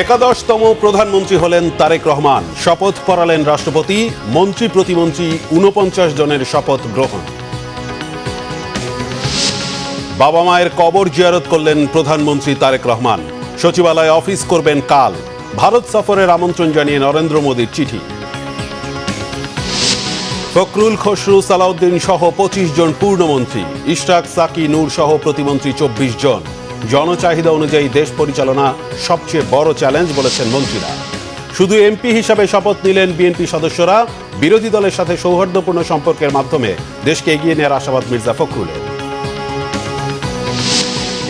একাদশতম প্রধানমন্ত্রী হলেন তারেক রহমান। শপথ পড়ালেন রাষ্ট্রপতি। মন্ত্রী প্রতিমন্ত্রী ৪৯ জনের শপথ গ্রহণ। বাবা মায়ের কবর জিয়ারত করলেন প্রধানমন্ত্রী তারেক রহমান। সচিবালয়ে অফিস করবেন কাল। ভারত সফরের আমন্ত্রণ জানিয়ে নরেন্দ্র মোদীর চিঠি। ফখরুল, খসরু, সালাউদ্দিন সহ ২৫ জন পূর্ণমন্ত্রী। ইশরাক, সাকি, নূর সহ প্রতিমন্ত্রী ২৪ জন। জনচাহিদা অনুযায়ী দেশ পরিচালনা সবচেয়ে বড় চ্যালেঞ্জ বলেছেন মন্ত্রীরা। শুধু এমপি হিসাবে শপথ নিলেন বিএনপি সদস্যরা। বিরোধী দলের সাথে সৌহার্দ্যপূর্ণ সম্পর্কের মাধ্যমে দেশকে এগিয়ে নেওয়ার আশাবাদ মির্জা ফখরুলের।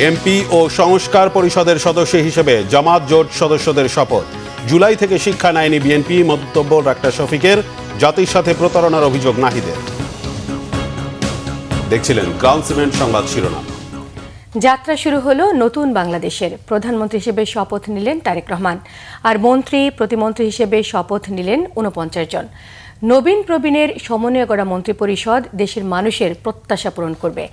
এমপি ও সংস্কার পরিষদের সদস্য হিসেবে জামাত জোট সদস্যদের শপথ। জুলাই থেকে শিক্ষা নেয়নি বিএনপি, মন্তব্য ডাক্তার শফিকের। জাতির সাথে প্রতারণার অভিযোগ নাহিদের। দেখছিলেন ক্রাউন সিমেন্ট সংবাদ শিরোনাম। যাত্রা শুরু হলো নতুন বাংলাদেশের। প্রধানমন্ত্রী হিসেবে শপথ নিলেন তারেক রহমান, আর মন্ত্রী প্রতিমন্ত্রী হিসেবে শপথ নিলেন ৪৯ জন। নবীন প্রবীণের সমন্বয়ে গড়া মন্ত্রিপরিষদ দেশের মানুষের প্রত্যাশা পূরণ করবে।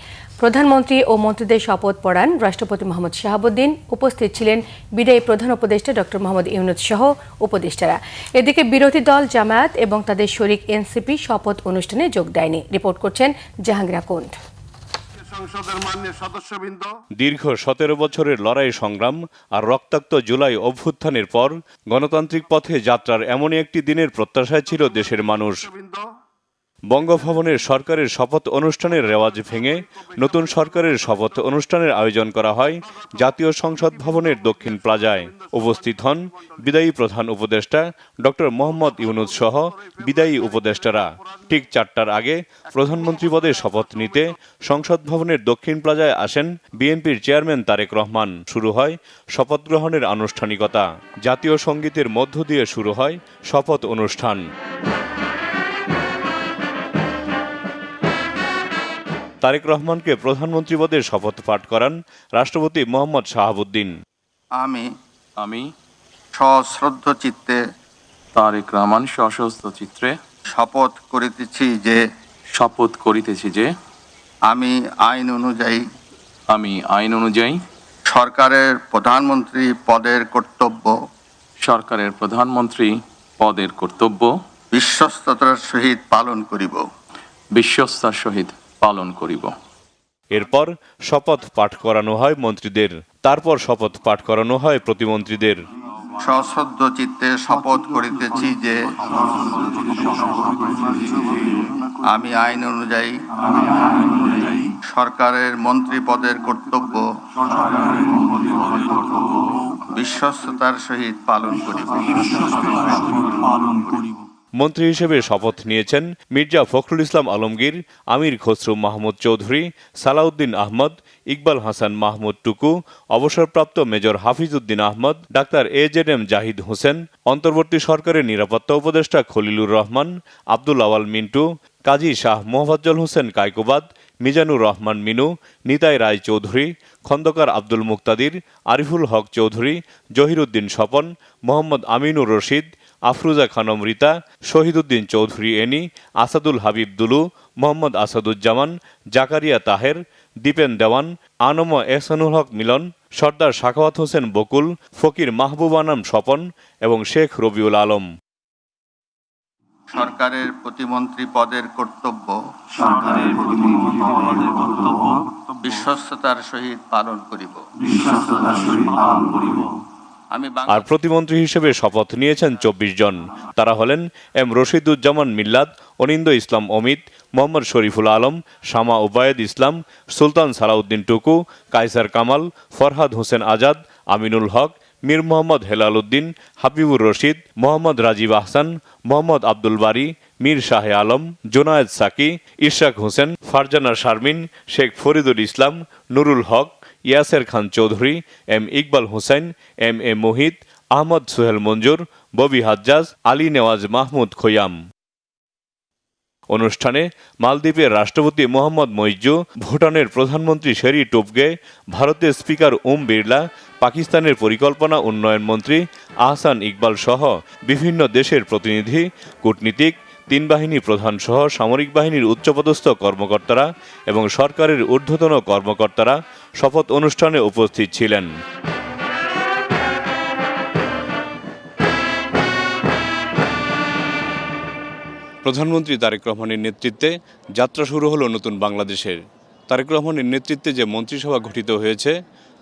প্রধানমন্ত্রী ও মন্ত্রীদের শপথ পড়ান রাষ্ট্রপতি মোহাম্মদ শাহাবুদ্দিন। উপস্থিত ছিলেন বিদায়ী প্রধান উপদেষ্টা ডক্টর মোহাম্মদ ইউনূস সহ উপদেষ্টারা। এদিকে বিরোধী দল জামায়াত এবং তাদের শরিক এনসিপি শপথ অনুষ্ঠানে যোগ দেয়নি। রিপোর্ট করছেন জাহাঙ্গীর আকুন্দ। দীর্ঘ ১৭ বছরের লড়াই সংগ্রাম আর রক্তাক্ত জুলাই অভ্যুত্থানের পর গণতান্ত্রিক পথে যাত্রার এমনই একটি দিনের প্রত্যাশায় ছিল দেশের মানুষ। বঙ্গভবনের সরকারের শপথ অনুষ্ঠানের রেওয়াজ ভেঙে নতুন সরকারের শপথ অনুষ্ঠানের আয়োজন করা হয় জাতীয় সংসদ ভবনের দক্ষিণ প্লাজায়। উপস্থিত হন বিদায়ী প্রধান উপদেষ্টা ডক্টর মোহাম্মদ ইউনূস সহ বিদায়ী উপদেষ্টারা। ঠিক ৪টার আগে প্রধানমন্ত্রী পদে শপথ নিতে সংসদ ভবনের দক্ষিণ প্লাজায় আসেন বিএনপির চেয়ারম্যান তারেক রহমান। শুরু হয় শপথ গ্রহণের আনুষ্ঠানিকতা। জাতীয় সঙ্গীতের মধ্য দিয়ে শুরু হয় শপথ অনুষ্ঠান। তারেক রহমানকে প্রধানমন্ত্রী পদের শপথ পাঠ করান রাষ্ট্রপতি মোহাম্মদ শাহাবুদ্দিন। আমি সশ্রদ্ধ চিত্তে তারেক রহমান সশস্ত্র চিত্রে শপথ করিতেছি যে আমি আইন অনুযায়ী সরকারের প্রধানমন্ত্রী পদের কর্তব্য বিশ্বস্ততার সহিত পালন করিব। এরপর শপথ পাঠ করানো হয় মন্ত্রীদের। তারপর শপথ পাঠ করানো হয় প্রতিমন্ত্রীদের। সশ্রদ্ধ চিত্তে শপথ করিতেছি যে আমি আইন অনুযায়ী সরকারের মন্ত্রী পদের কর্তব্য বিশ্বস্ততার সহিত পালন করিব। মন্ত্রী হিসেবে শপথ নিয়েছেন মির্জা ফখরুল ইসলাম আলমগীর, আমির খসরু মাহমুদ চৌধুরী, সালাউদ্দিন আহমদ, ইকবাল হাসান মাহমুদ টুকু, অবসরপ্রাপ্ত মেজর হাফিজউদ্দিন আহমদ, ডাক্তার AJM জাহিদ হোসেন, অন্তর্বর্তী সরকারের নিরাপত্তা উপদেষ্টা খলিলুর রহমান, আব্দুল আওয়াল মিন্টু, কাজী শাহ মোফাজ্জল হোসেন কায়কোবাদ, মিজানুর রহমান মিনু, নিতাই রায় চৌধুরী, খন্দকার আব্দুল মুক্তাদির, আরিফুল হক চৌধুরী, জহিরুদ্দিন স্বপন, মোহাম্মদ আমিনুর রশিদ, আফরুজা খানম রীতা, শহীদুদ্দিন চৌধুরী এনি, আসাদুল হাবিব দুলু, মোহাম্মদ আসাদুজ্জামান, জাকারিয়া তাহের, দীপেন দেওয়ান, আনম এহসানুল হক মিলন, সর্দার সাখাওয়াত হোসেন বকুল, ফকির মাহবুব আনাম স্বপন এবং শেখ রবিউল আলম। সরকারের প্রতিমন্ত্রী পদের কর্তব্য বিশ্বস্ততার সহিত পালন করিব। আর প্রতিমন্ত্রী হিসেবে শপথ নিয়েছেন ২৪ জন। তারা হলেন এম রশিদুজ্জামান মিল্লাত, অনিন্দ ইসলাম অমিত, মোহাম্মদ শরীফুল আলম, শামা উবায়েদ ইসলাম, সুলতান সালাউদ্দিন টুকু, কায়সার কামাল, ফরহাদ হোসেন আজাদ, আমিনুল হক, মীর মোহাম্মদ হেলাল উদ্দিন, হাবিবুর রশিদ, মোহাম্মদ রাজীব আহসান, মোহাম্মদ আব্দুল বারী, মীর শাহে আলম, জোনায়েদ সাকি, ইশরাক হোসেন, ফারজানা শারমিন, শেখ ফরিদুল ইসলাম, নুরুল হক, ইয়াসের খান চৌধুরী, এম ইকবাল হোসেন, MA মোহিত, আহমদ সোহেল মঞ্জুর, ববি হাজ্জাজ, আলী নেওয়াজ মাহমুদ খৈয়াম। অনুষ্ঠানে মালদ্বীপের রাষ্ট্রপতি মোহাম্মদ মইজু, ভুটানের প্রধানমন্ত্রী শেরি টোবগে, ভারতের স্পিকার ওম বিড়লা, পাকিস্তানের পরিকল্পনা উন্নয়ন মন্ত্রী আহসান ইকবাল সহ বিভিন্ন দেশের প্রতিনিধি, কূটনীতিক, ৩ বাহিনী প্রধান সহ সামরিক বাহিনীর উচ্চপদস্থ কর্মকর্তারা এবং সরকারের ঊর্ধ্বতন কর্মকর্তারা শপথ অনুষ্ঠানে উপস্থিত ছিলেন। প্রধানমন্ত্রী তারেক রহমানের নেতৃত্বে যাত্রা শুরু হলো নতুন বাংলাদেশের। তারেক রহমানের নেতৃত্বে যে মন্ত্রিসভা গঠিত হয়েছে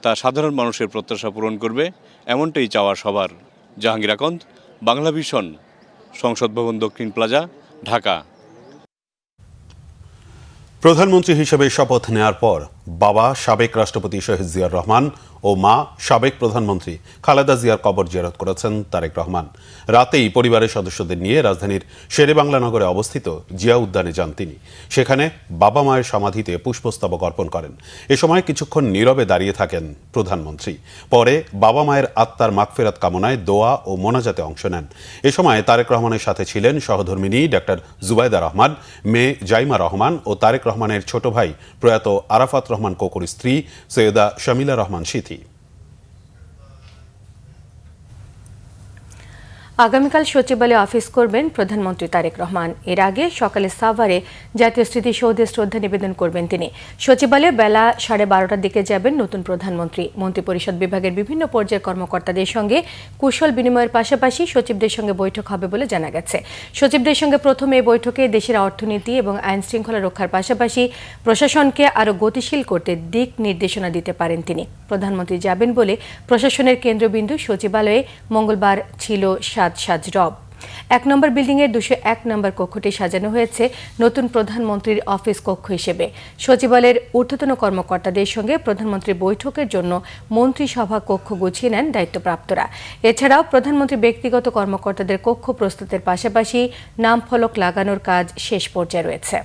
তা সাধারণ মানুষের প্রত্যাশা পূরণ করবে, এমনটাই চাওয়া সবার। জাহাঙ্গীর আকন্দ, বাংলা ভিশন, সংসদ ভবন দক্ষিণ প্লাজা, ঢাকা। প্রধানমন্ত্রী হিসেবে শপথ নেয়ার পর বাবা সাবেক রাষ্ট্রপতি শহীদ জিয়াউর রহমান ও মা সাবেক প্রধানমন্ত্রী খালেদা জিয়ার কবর জিয়ারত করেছেন তারেক রহমান। রাতেই পরিবারের সদস্যদের নিয়ে রাজধানীর শেরেবাংলা নগরে অবস্থিত জিয়া উদ্যানে যান তিনি। সেখানে বাবা মায়ের সমাধিতে পুষ্পস্তবক অর্পণ করেন। এ সময় কিছুক্ষণ নীরবে দাঁড়িয়ে থাকেন প্রধানমন্ত্রী। পরে বাবা মায়ের আত্মার মাগফিরাত কামনায় দোয়া ও মোনাজাতে অংশ নেন। এ সময় তারেক রহমানের সাথে ছিলেন সহধর্মিণী ডাক্তার জুবাইদা রহমান, মেয়ে জাইমা রহমান ও তারেক রহমানের ছোট ভাই প্রয়াত আরাফাত রহমান কোকুর স্ত্রী সৈয়দা শামিলা রহমান সিথি। আগামীকাল সচিবালয়ে অফিস করবেন প্রধানমন্ত্রী তারেক রহমান। এর আগে সকালে সাভারে জাতীয় স্মৃতিসৌধে শ্রদ্ধা নিবেদন করবেন তিনি। সচিবালয়ে বেলা 12:30টার দিকে যাবেন নতুন প্রধানমন্ত্রী। মন্ত্রিপরিষদ বিভাগের বিভিন্ন পর্যায়ের কর্মকর্তাদের সঙ্গে কুশল বিনিময়ের পাশাপাশি সচিবদের সঙ্গে বৈঠক হবে বলে জানা গেছে। সচিবদের সঙ্গে প্রথম এই বৈঠকে দেশের অর্থনীতি এবং আইন শৃঙ্খলা রক্ষার পাশাপাশি প্রশাসনকে আরও গতিশীল করতে দিক নির্দেশনা দিতে পারেন তিনি। প্রধানমন্ত্রী যাবেন বলে প্রশাসনের কেন্দ্রবিন্দু সচিবালয়ে মঙ্গলবার ছিল সাজ রব। 1 নম্বর বিল্ডিংয়ের 201 নম্বর কক্ষটি সাজানো হয়েছে নতুন প্রধানমন্ত্রীর অফিস কক্ষ হিসেবে। সচিবালয়ের ঊর্ধ্বতন কর্মকর্তাদের সঙ্গে প্রধানমন্ত্রীর বৈঠকের জন্য মন্ত্রিসভা কক্ষ গুছিয়ে নেন দায়িত্বপ্রাপ্তরা। এছাড়াও প্রধানমন্ত্রী ব্যক্তিগত কর্মকর্তাদের কক্ষ প্রস্তুতের পাশাপাশি নাম ফলক লাগানোর কাজ শেষ পর্যায়ে রয়েছে।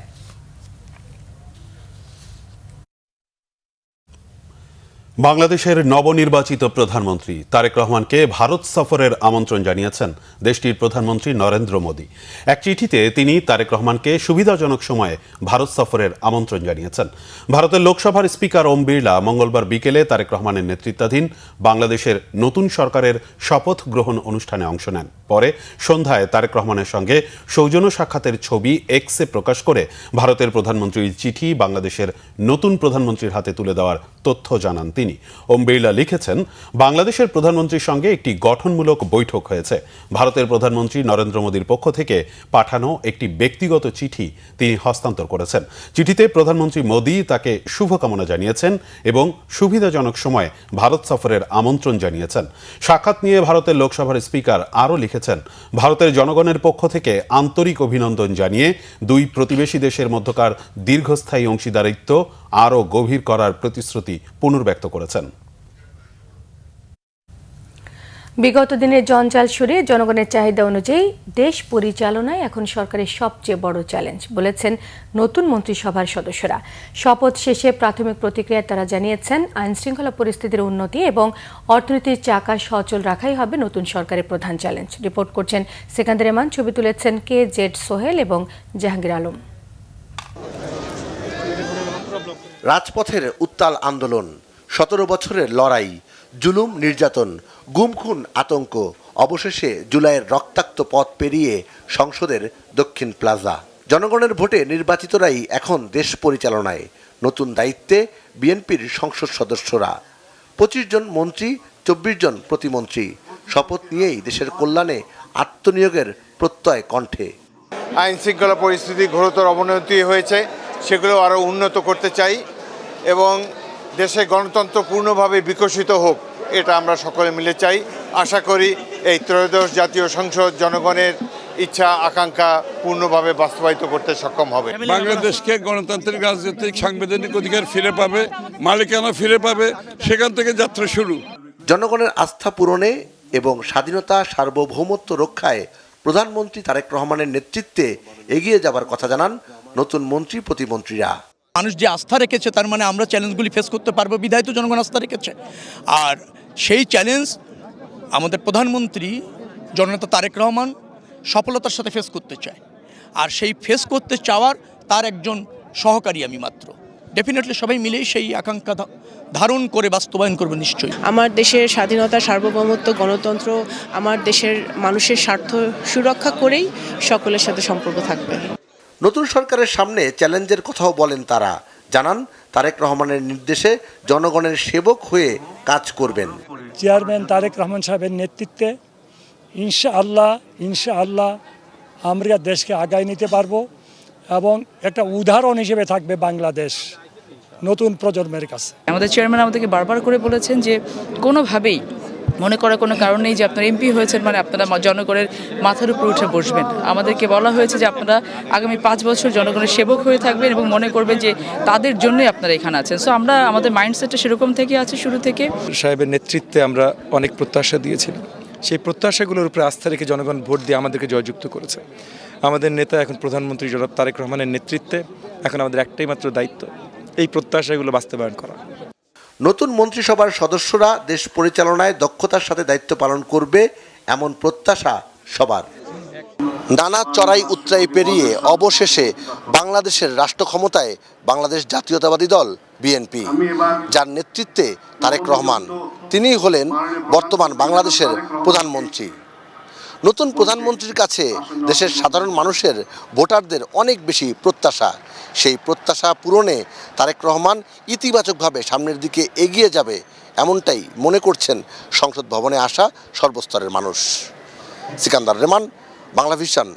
বাংলাদেশের নবনির্বাচিত প্রধানমন্ত্রী তারেক রহমানকে ভারত সফরের আমন্ত্রণ জানিয়েছেন দেশটির প্রধানমন্ত্রী নরেন্দ্র মোদি। এক চিঠিতে তিনি তারেক রহমানকে সুবিধাজনক সময়ে ভারত সফরের আমন্ত্রণ জানিয়েছেন। ভারতের লোকসভার স্পিকার ওম বিড়লা মঙ্গলবার বিকেলে তারেক রহমানের নেতৃত্বাধীন বাংলাদেশের নতুন সরকারের শপথ গ্রহণ অনুষ্ঠানে অংশ নেন। পরে সন্ধ্যায় তারেক রহমানের সঙ্গে সৌজন্য সাক্ষাতের ছবি এক্সে প্রকাশ করে ভারতের প্রধানমন্ত্রীর চিঠি বাংলাদেশের নতুন প্রধানমন্ত্রীর হাতে তুলে দেওয়ার তথ্য জানান তিনি। ওম বিড়লা লিখেছেন, বাংলাদেশের প্রধানমন্ত্রীর সঙ্গে একটি গঠনমূলক বৈঠক হয়েছে। ভারতের প্রধানমন্ত্রী নরেন্দ্র মোদীর পক্ষ থেকে পাঠানো একটি ব্যক্তিগত চিঠি তিনি হস্তান্তর করেছেন। চিঠিতে প্রধানমন্ত্রী মোদী তাকে শুভকামনা জানিয়েছেন এবং সুবিধাজনক সময়ে ভারত সফরের আমন্ত্রণ জানিয়েছেন। সাক্ষাৎ নিয়ে ভারতের লোকসভার স্পিকার আরও লিখেছেন, ভারতের জনগণের পক্ষ থেকে আন্তরিক অভিনন্দন জানিয়ে দুই প্রতিবেশী দেশের মধ্যকার দীর্ঘস্থায়ী অংশীদারিত্ব আরও গভীর করার প্রতিশ্রুতি পুনর্ব্যক্ত করেছেন। বিগত দিনের জঞ্জাল সরিয়ে জনগণের চাহিদা অনুযায়ী দেশ পরিচালনায় এখন সরকারের সবচেয়ে বড় চ্যালেঞ্জ বলেছেন নতুন মন্ত্রিসভার সদস্যরা। শপথ শেষে প্রাথমিক প্রতিক্রিয়ায় তারা জানিয়েছেন, আইন শৃঙ্খলা পরিস্থিতির উন্নতি এবং অর্থনীতির চাকা সচল রাখাই হবে নতুন সরকারের প্রধান চ্যালেঞ্জ। রিপোর্ট করছেন সেকান্দার রহমান, ছবি তুলেছেন KZ সোহেল এবং জাহাঙ্গীর আলম। রাজপথের উত্তাল আন্দোলন, 17 বছরের লড়াই, জুলুম নির্যাতন, গুম খুন আতঙ্ক, অবশেষে জুলাইয়ের রক্তাক্ত পথ পেরিয়ে সংসদের দক্ষিণ প্লাজা। জনগণের ভোটে নির্বাচিতরাই এখন দেশ পরিচালনায়। নতুন দায়িত্বে বিএনপির সংসদ সদস্যরা, 25 জন মন্ত্রী, 24 জন প্রতিমন্ত্রী। শপথ নিয়েই দেশের কল্যাণে আত্মনিয়োগের প্রত্যয় কণ্ঠে। আইন শৃঙ্খলা পরিস্থিতি ঘোরতর অবনতি হয়েছে, সেগুলো আরও উন্নত করতে চাই এবং দেশে গণতন্ত্র পূর্ণভাবে বিকশিত হোক, এটা আমরা সকলে মিলে চাই। আশা করি এই ত্রয়োদশ জাতীয় সংসদ জনগণের ইচ্ছা আকাঙ্ক্ষা পূর্ণভাবে বাস্তবায়িত করতে সক্ষম হবে। বাংলাদেশকে গণতান্ত্রিক রাজনৈতিক সাংবিধানিক অধিকার ফিরে পাবে, মালিকানা ফিরে পাবে, সেখান থেকে যাত্রা শুরু। জনগণের আস্থা পূরণে এবং স্বাধীনতা সার্বভৌমত্ব রক্ষায় প্রধানমন্ত্রী তারেক রহমানের নেতৃত্বে এগিয়ে যাবার কথা জানান নতুন মন্ত্রী প্রতিমন্ত্রীরা। মানুষ যে আস্থা রেখেছে, তার মানে আমরা চ্যালেঞ্জগুলি ফেস করতে পারবো, বিধায় তো জনগণ আস্থা রেখেছে। আর সেই চ্যালেঞ্জ আমাদের প্রধানমন্ত্রী জননেতা তারেক রহমান সফলতার সাথে ফেস করতে চায়। আর সেই ফেস করতে চাওয়ার তার একজন সহকারী আমি মাত্র। ডেফিনেটলি সবাই মিলেই সেই আকাঙ্ক্ষা ধারণ করে বাস্তবায়ন করবে নিশ্চয়ই। আমার দেশের স্বাধীনতা সার্বভৌমত্ব গণতন্ত্র আমার দেশের মানুষের স্বার্থ সুরক্ষা করেই সকলের সাথে সম্পর্ক থাকবে। নতুন সরকারের সামনে চ্যালেঞ্জের কথাও বলেন তারা। জানান, তারেক রহমানের নির্দেশে জনগণের সেবক হয়ে কাজ করবেন। চেয়ারম্যান তারেক রহমান সাহেবের নেতৃত্বে ইনশাআল্লাহ আমরা দেশকে আগায় নিতে পারবো এবং একটা উদাহরণ হিসেবে থাকবে বাংলাদেশ নতুন প্রজন্মের কাছে। আমাদের চেয়ারম্যান আমাদেরকে বারবার করে বলেছেন যে কোনোভাবেই মনে করার কোনো কারণ নেই যে আপনারা এমপি হয়েছেন মানে আপনারা জনগণের মাথার উপর উঠে বসবেন। আমাদেরকে বলা হয়েছে যে আপনারা আগামী 5 বছর জনগণের সেবক হয়ে থাকবেন এবং মনে করবেন যে তাদের জন্যই আপনারা এখানে আছেন। সো আমরা আমাদের মাইন্ডসেটটা সেরকম থেকে আছে শুরু থেকে। সাহেবের নেতৃত্বে আমরা অনেক প্রত্যাশা দিয়েছিলাম, সেই প্রত্যাশাগুলোর উপরে আস্থা রেখে জনগণ ভোট দিয়ে আমাদেরকে জয়যুক্ত করেছে। আমাদের নেতা এখন প্রধানমন্ত্রী জনাব তারেক রহমানের নেতৃত্বে এখন আমাদের একটাই মাত্র দায়িত্ব, এই প্রত্যাশাগুলো বাস্তবায়ন করা। নতুন মন্ত্রিসভার সদস্যরা দেশ পরিচালনায় দক্ষতার সাথে দায়িত্ব পালন করবে এমন প্রত্যাশা সবার। নানা চড়াই উতরাই পেরিয়ে অবশেষে বাংলাদেশের রাষ্ট্র ক্ষমতায় বাংলাদেশ জাতীয়তাবাদী দল বিএনপি, যার নেতৃত্বে তারেক রহমান। তিনিই হলেন বর্তমান বাংলাদেশের প্রধানমন্ত্রী। নতুন প্রধানমন্ত্রীর কাছে দেশের সাধারণ মানুষের ভোটারদের অনেক বেশি প্রত্যাশা। সেই প্রত্যাশা পূরণে তারেক রহমান ইতিবাচকভাবে সামনের দিকে এগিয়ে যাবে এমনটাই মনে করছেন সংসদ ভবনে আসা সর্বস্তরের মানুষ। সিকান্দার রেমান, বাংলা ভিশন,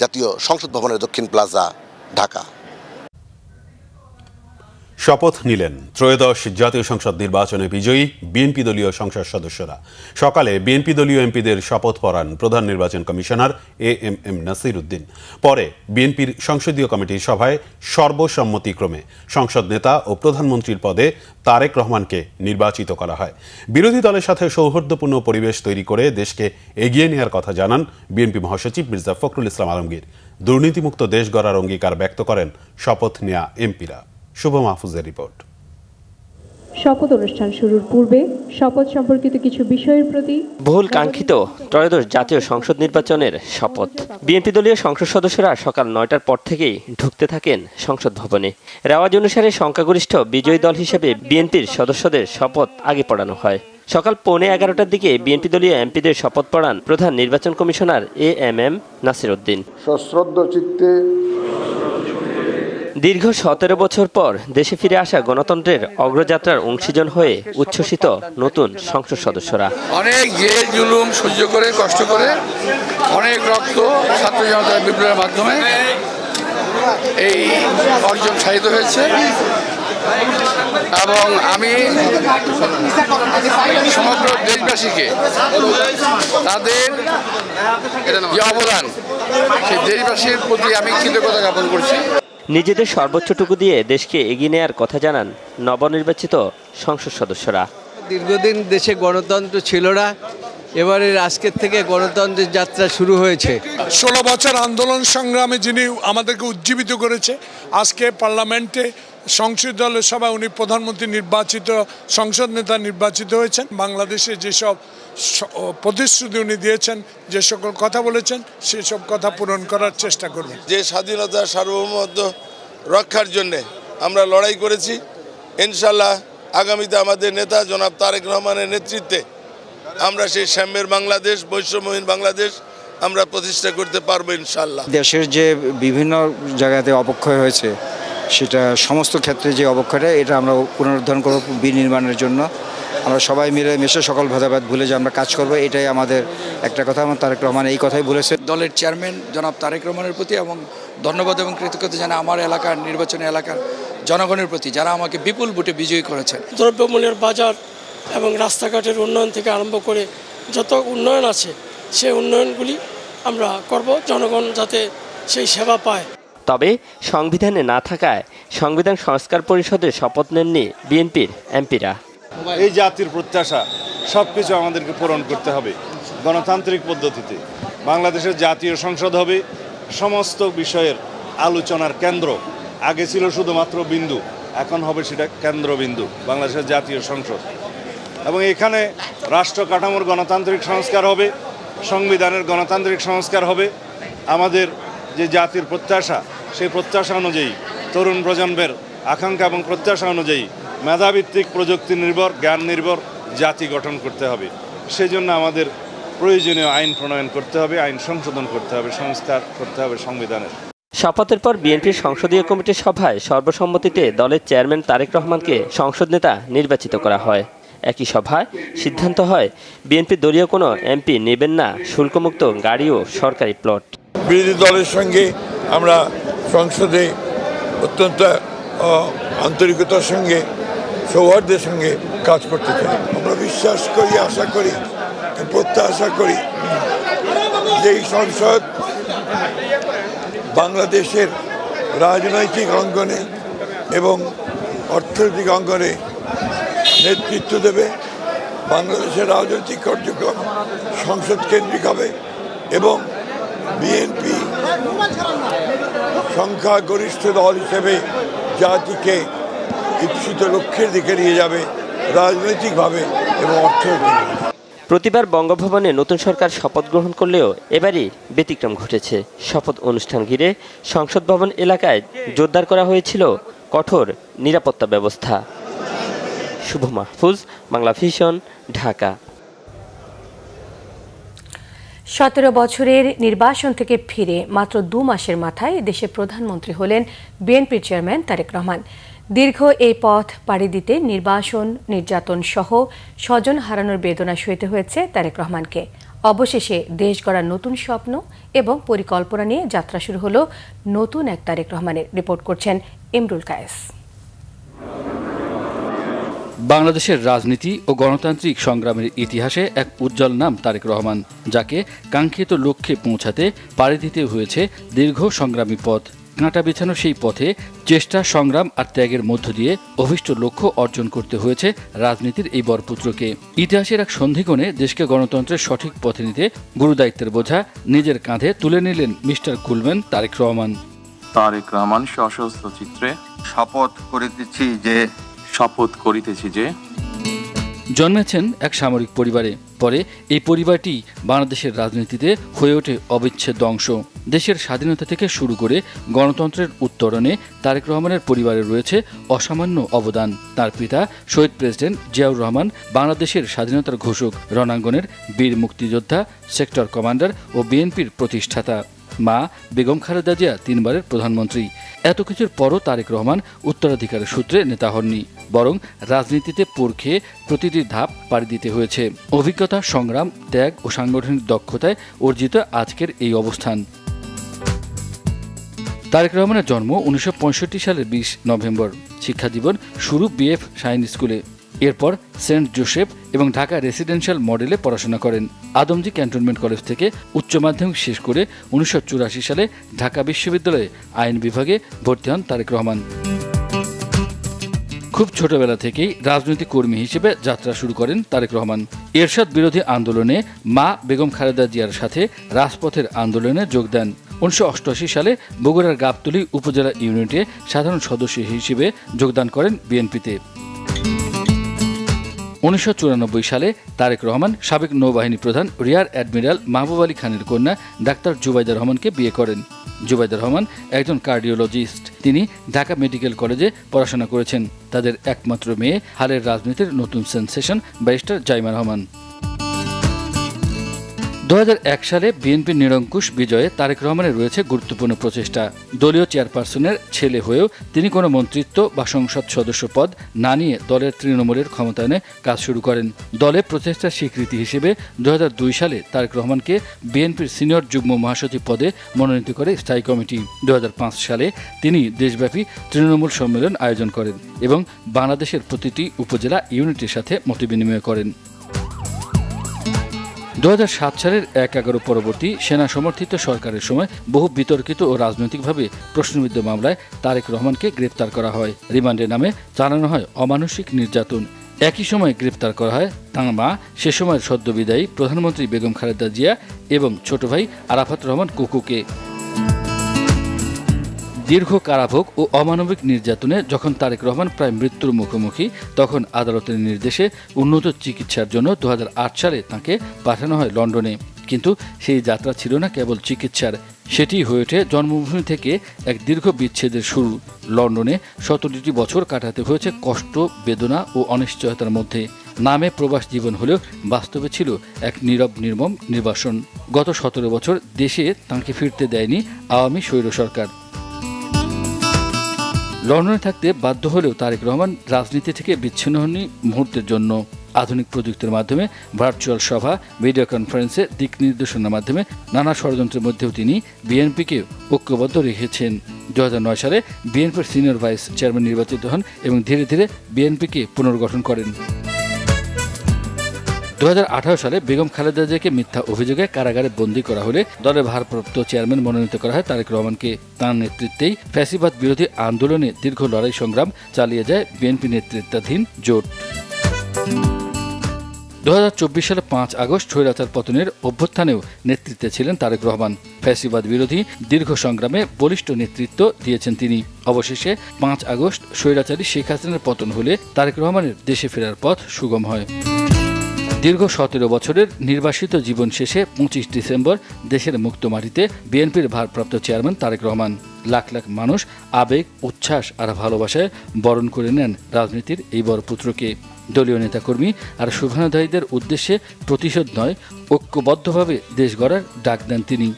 জাতীয় সংসদ ভবনের দক্ষিণ প্লাজা, ঢাকা। শপথ নিলেন ত্রয়োদশ জাতীয় সংসদ নির্বাচনে বিজয়ী বিএনপি দলীয় সংসদ সদস্যরা। সকালে বিএনপি দলীয় এমপিদের শপথ পড়ান প্রধান নির্বাচন কমিশনার এএমএম নাসির উদ্দিন। পরে বিএনপির সংসদীয় কমিটির সভায় সর্বসম্মতিক্রমে সংসদ নেতা ও প্রধানমন্ত্রীর পদে তারেক রহমানকে নির্বাচিত করা হয়। বিরোধী দলের সাথে সৌহার্দ্যপূর্ণ পরিবেশ তৈরি করে দেশকে এগিয়ে নেওয়ার কথা জানান বিএনপি মহাসচিব মির্জা ফখরুল ইসলাম আলমগীর। দুর্নীতিমুক্ত দেশ গড়ার অঙ্গীকার ব্যক্ত করেন শপথ নেয়া এমপিরা। শুভ মাহফুজের রিপোর্ট। শপথ অনুষ্ঠান শুরুর পূর্বে শপথ সম্পর্কিত কিছু বিষয়ের প্রতি বহুল কাঙ্ক্ষিত ত্রয়োদশ জাতীয় সংসদ নির্বাচনের শপথ। বিএনপি দলীয় সংসদ সদস্যরা সকাল 9টার পর থেকেই ঢুকতে থাকেন সংসদ ভবনে। রেওয়াজ অনুসারে সংখ্যাগরিষ্ঠ বিজয়ী দল হিসেবে বিএনপির সদস্যদের শপথ আগে পড়ানো হয়। সকাল 11:15টার দিকে বিএনপি দলীয় এমপিদের শপথ পড়ান প্রধান নির্বাচন কমিশনার এএমএম নাসির উদ্দিন। সশ্রদ্ধ চিত্তে দীর্ঘ 17 বছর পর দেশে ফিরে আসা গণতন্ত্রের অগ্রযাত্রার অংশীজন হয়ে উচ্ছ্বসিত নতুন সংসদ সদস্যরা। অনেক জেল জুলুম সহ্য করে কষ্ট করে অনেক রক্ত ছাত্র জনতার বিপ্লবের মাধ্যমে এই অর্জন সাধিত হয়েছে এবং আমি সমগ্র দেশবাসীকে তাদের যে অবদান সেই দেশবাসীর প্রতি আমি কৃতজ্ঞতা জ্ঞাপন করছি। নিজেদের সর্বোচ্চটুকু দিয়ে দেশকে এগিয়ে নেওয়ার কথা জানান নবনির্বাচিত সংসদ সদস্যরা। দীর্ঘদিন দেশে গণতন্ত্র ছিল না, এবারে আজকের থেকে গণতন্ত্রের যাত্রা শুরু হয়েছে। 16 বছর আন্দোলন সংগ্রামে যিনি আমাদেরকে উজ্জীবিত করেছে, আজকে পার্লামেন্টে সংসদ দলের সভায় উনি প্রধানমন্ত্রী নির্বাচিত, সংসদ নেতা নির্বাচিত হয়েছেন। বাংলাদেশে যেসব প্রতিশ্রুতি উনি দিয়েছেন, যে সকল কথা বলেছেন, সেসব কথা পূরণ করার চেষ্টা করবেন। যে স্বাধীনতা সার্বভৌমত্ব রক্ষার জন্যে আমরা লড়াই করেছি, ইনশাল্লাহ আগামীতে আমাদের নেতা জনাব তারেক রহমানের নেতৃত্বে আমরা সেই সাম্যের বাংলাদেশ, বৈষম্যহীন বাংলাদেশ আমরা প্রতিষ্ঠা করতে পারবো ইনশাল্লাহ। দেশের যে বিভিন্ন জায়গাতে অবক্ষয় হয়েছে, সেটা সমস্ত ক্ষেত্রে যে অবক্ষয়টা, এটা আমরা পুনরুদ্ধার করব বিনির্মাণের জন্য। আমরা সবাই মিলে মিশে সকল ভেদাভেদ ভুলে যে আমরা কাজ করব, এটাই আমাদের একটা কথা। এবং তারেক রহমান এই কথাই বলেছে। দলের চেয়ারম্যান জনাব তারেক রহমানের প্রতি এবং ধন্যবাদ এবং কৃতজ্ঞতা জানাই আমার এলাকার নির্বাচনী এলাকার জনগণের প্রতি, যারা আমাকে বিপুল ভোটে বিজয়ী করেছেন। দ্রব্যমূল্যের বাজার এবং রাস্তাঘাটের উন্নয়ন থেকে আরম্ভ করে যত উন্নয়ন আছে, সেই উন্নয়নগুলি আমরা করব, জনগণ যাতে সেই সেবা পায়। তবে সংবিধানে না থাকায় সংবিধান সংস্কার পরিষদে শপথ নেননি বিএনপির এমপিরা। এই জাতির প্রত্যাশা সবকিছু আমাদেরকে পূরণ করতে হবে গণতান্ত্রিক পদ্ধতিতে। বাংলাদেশের জাতীয় সংসদ হবে সমস্ত বিষয়ের আলোচনার কেন্দ্র। আগে ছিল শুধুমাত্র বিন্দু, এখন হবে সেটা কেন্দ্রবিন্দু, বাংলাদেশের জাতীয় সংসদ। এবং এখানে রাষ্ট্র কাঠামোর গণতান্ত্রিক সংস্কার হবে, সংবিধানের গণতান্ত্রিক সংস্কার হবে। আমাদের যে জাতির প্রত্যাশা, সেই প্রত্যাশা অনুযায়ী তরুণ প্রজন্মের আকাঙ্ক্ষা এবং প্রত্যাশা অনুযায়ী মেধাভিত্তিক, প্রযুক্তি নির্ভর, জ্ঞান নির্ভর জাতি গঠন করতে হবে। সেজন্য আমাদের প্রয়োজনীয় আইন প্রণয়ন করতে হবে, আইন সংশোধন করতে হবে, সংস্কার করতে হবে সংবিধানের। শপথের পর বিএনপির সংসদীয় কমিটির সভায় সর্বসম্মতিতে দলের চেয়ারম্যান তারেক রহমানকে সংসদ নেতা নির্বাচিত করা হয়। একই সভায় সিদ্ধান্ত হয় বিএনপির দলীয় কোনো এমপি নেবেন না শুল্কমুক্ত গাড়ি ও সরকারি প্লট। বিরোধী দলের সঙ্গে আমরা সংসদে অত্যন্ত আন্তরিকতার সঙ্গে সৌহার্দ্যের সঙ্গে কাজ করতে চাই। আমরা বিশ্বাস করি, আশা করি, প্রত্যাশা করি যে এই সংসদ বাংলাদেশের রাজনৈতিক অঙ্গনে এবং অর্থনৈতিক অঙ্গনে নেতৃত্ব দেবে। বাংলাদেশের রাজনৈতিক কার্যক্রম সংসদ কেন্দ্রিক হবে এবং বিএনপি সংখ্যাগরিষ্ঠ দল হিসেবে জাতিকে ইপ্সিত লক্ষ্যের দিকে নিয়ে যাবে রাজনৈতিকভাবে এবং অর্থনৈতিকভাবে। প্রতিবার বঙ্গভবনে নতুন সরকার শপথ গ্রহণ করলেও এবারই ব্যতিক্রম ঘটেছে। শপথ অনুষ্ঠান ঘিরে সংসদ ভবন এলাকায় জোরদার করা হয়েছিল কঠোর নিরাপত্তা ব্যবস্থা। শুভ মাহফুজ, বাংলা ভিশন, ঢাকা। 17 বছরের নির্বাসন থেকে ফিরে মাত্র 2 মাসের মাথায় দেশের প্রধানমন্ত্রী হলেন বিএনপির চেয়ারম্যান তারেক রহমান। দীর্ঘ এই পথ পাড়ি দিতে নির্বাসন, নির্যাতন সহ স্বজন হারানোর বেদনা সইতে হয়েছে তারেক রহমানকে। অবশেষে দেশ গড়ার নতুন স্বপ্ন এবং পরিকল্পনা নিয়ে যাত্রা শুরু হলো নতুন এক তারেক রহমানের। রিপোর্ট করছেন ইমরুল কায়েস। বাংলাদেশের রাজনীতি ও গণতান্ত্রিক সংগ্রামের ইতিহাসে এক উজ্জ্বল নাম তারেক রহমান, যাকে কাঙ্ক্ষিত লক্ষ্যে পৌঁছাতে পাড়ি দিতে হয়েছে দীর্ঘ সংগ্রামী পথ। কাঁটা বেছানো সেই পথে চেষ্টা, সংগ্রাম আর ত্যাগের মধ্য দিয়ে অভীষ্ট লক্ষ্য অর্জন করতে হয়েছে রাজনীতির এই বরপুত্রকে। ইতিহাসের এক সন্ধিক্ষণে দেশকে গণতন্ত্রের সঠিক পথে নিতে গুরুদায়িত্বের বোঝা নিজের কাঁধে তুলে নিলেন মিস্টার কুলম্যান তারেক রহমান। তারেক রহমান সশস্ত্র চিত্রে শপথ করিতেছি যে জন্মেছেন এক সামরিক পরিবারে। পরে এই পরিবারটি বাংলাদেশের রাজনীতিতে হয়ে ওঠে অবিচ্ছেদ্য অংশ। দেশের স্বাধীনতা থেকে শুরু করে গণতন্ত্রের উত্তরণে তারেক রহমানের পরিবারে রয়েছে অসামান্য অবদান। তার পিতা শহীদ প্রেসিডেন্ট জিয়াউর রহমান বাংলাদেশের স্বাধীনতার ঘোষক, রণাঙ্গনের বীর মুক্তিযোদ্ধা, সেক্টর কমান্ডার ও বিএনপির প্রতিষ্ঠাতা। মা বেগম খালেদা জিয়া 3 বারের প্রধানমন্ত্রী। এত কিছুর পরও তারেক রহমান উত্তরাধিকারের সূত্রে নেতা হননি, বরং রাজনীতিতে পোড় খেয়ে প্রতিটি ধাপ পাড়ি দিতে হয়েছে। অভিজ্ঞতা, সংগ্রাম, ত্যাগ ও সাংগঠনিক দক্ষতায় অর্জিত আজকের এই অবস্থান। তারেক রহমানের জন্ম 1965 সালের 20 নভেম্বর। শিক্ষাজীবন শুরু বিএফ শাহিন স্কুলে, এরপর সেন্ট জোসেফ এবং ঢাকা রেসিডেন্সিয়াল মডেলে পড়াশোনা করেন। আদমজী ক্যান্টনমেন্ট কলেজ থেকে উচ্চ মাধ্যমিক শেষ করে 1984 সালে ঢাকা বিশ্ববিদ্যালয়ে আইন বিভাগে ভর্তি হন তারেক রহমান। খুব ছোটবেলা থেকেই রাজনৈতিক কর্মী হিসেবে যাত্রা শুরু করেন তারেক রহমান। এরশাদ বিরোধী আন্দোলনে মা বেগম খালেদা জিয়ার সাথে রাজপথের আন্দোলনে যোগ দেন। 1988 সালে বগুড়ার গাবতলী উপজেলা ইউনিটে সাধারণ সদস্য হিসেবে যোগদান করেন বিএনপিতে। 1994 সালে তারেক রহমান সাবেক নৌবাহিনী প্রধান রিয়ার অ্যাডমিরাল মাহবুব আলী খানের কন্যা ডাক্তার জুবাইদা রহমানকে বিয়ে করেন। জুবাইদা রহমান একজন কার্ডিওলজিস্ট। তিনি ঢাকা মেডিকেল কলেজে পড়াশোনা করেছেন। তাদের একমাত্র মেয়ে হালের রাজনীতির নতুন সেনসেশন ব্যারিস্টার জাইমা রহমান। 2001 সালে বিএনপির নিরঙ্কুশ বিজয়ে তারেক রহমানের রয়েছে গুরুত্বপূর্ণ প্রচেষ্টা। দলীয় চেয়ারপারসনের ছেলে হয়েও তিনি কোনো মন্ত্রিত্ব বা সংসদ সদস্য পদ না নিয়ে দলের তৃণমূলের ক্ষমতায়নে কাজ শুরু করেন। দলের প্রচেষ্টার স্বীকৃতি হিসেবে 2002 সালে তারেক রহমানকে বিএনপির সিনিয়র যুগ্ম মহাসচিব পদে মনোনীত করে স্থায়ী কমিটি। 2005 সালে তিনি দেশব্যাপী তৃণমূল সম্মেলন আয়োজন করেন এবং বাংলাদেশের প্রতিটি উপজেলা ইউনিটের সাথে মতবিনিময় করেন। 2007 সালের 1/11 পরবর্তী সেনা সমর্থিত সরকারের সময় বহু বিতর্কিত ও রাজনৈতিকভাবে প্রশ্নবিদ্ধ মামলায় তারেক রহমানকে গ্রেপ্তার করা হয়। রিমান্ডের নামে চালানো হয় অমানসিক নির্যাতন। একই সময় গ্রেপ্তার করা হয় তাঁর মা, সে সময়ের সদ্যবিদায়ী প্রধানমন্ত্রী বেগম খালেদা জিয়া এবং ছোট ভাই আরাফাত রহমান কুকুকে। দীর্ঘ কারাভোগ ও অমানবিক নির্যাতনে যখন তারেক রহমান প্রায় মৃত্যুর মুখোমুখি, তখন আদালতের নির্দেশে উন্নত চিকিৎসার জন্য 2008 সালে তাঁকে পাঠানো হয় লন্ডনে। কিন্তু সেই যাত্রা ছিল না কেবল চিকিৎসার, সেটি হয়ে ওঠে জন্মভূমি থেকে এক দীর্ঘ বিচ্ছেদের শুরু। লন্ডনে 17টি বছর কাটাতে হয়েছে কষ্ট, বেদনা ও অনিশ্চয়তার মধ্যে। নামে প্রবাস জীবন হলেও বাস্তবে ছিল এক নীরব নির্মম নির্বাসন। গত 17 বছর দেশে তাঁকে ফিরতে দেয়নি আওয়ামী স্বৈর সরকার। লন্ডনে থাকতে বাধ্য হলেও তারেক রহমান রাজনীতি থেকে বিচ্ছিন্ন হননি মুহূর্তের জন্য। আধুনিক প্রযুক্তির মাধ্যমে ভার্চুয়াল সভা, ভিডিও কনফারেন্সে দিক নির্দেশনার মাধ্যমে নানা ষড়যন্ত্রের মধ্যেও তিনি বিএনপিকে ঐক্যবদ্ধ রেখেছেন। 2009 সালে বিএনপির সিনিয়র ভাইস চেয়ারম্যান নির্বাচিত হন এবং ধীরে ধীরে বিএনপিকে পুনর্গঠন করেন। 2018 সালে বেগম খালেদা জিয়াকে মিথ্যা অভিযোগে কারাগারে বন্দী করা হলে দলের ভারপ্রাপ্ত চেয়ারম্যান মনোনীত করা হয় তারেক রহমানকে। তাঁর নেতৃত্বেই ফ্যাসিবাদ বিরোধী আন্দোলনে দীর্ঘ লড়াই সংগ্রাম চালিয়ে যায় বিএনপি নেতৃত্বাধীন জোট। 2024 সালে 5 আগস্ট স্বৈরাচার পতনের অভ্যুত্থানেও নেতৃত্বে ছিলেন তারেক রহমান। ফ্যাসিবাদ বিরোধী দীর্ঘ সংগ্রামে বলিষ্ঠ নেতৃত্ব দিয়েছেন তিনি। অবশেষে 5 আগস্ট স্বৈরাচারী শেখ হাসিনার পতন হলে তারেক রহমানের দেশে ফেরার পথ সুগম হয়। দীর্ঘ 17 বছরের নির্বাসিত জীবন শেষে 25 ডিসেম্বর দেশের মুক্ত মাটিতে বিএনপির ভারপ্রাপ্ত চেয়ারম্যান তারেক রহমান। লাখ লাখ মানুষ আবেগ, উচ্ছ্বাস আর ভালোবাসায় বরণ করে নেন রাজনীতির এই বড় পুত্রকে। দলীয় নেতাকর্মী আর শুভানুধ্যায়ীদের উদ্দেশ্যে প্রতিশোধ নয়, ঐক্যবদ্ধভাবে দেশ গড়ার ডাক দেন তিনি।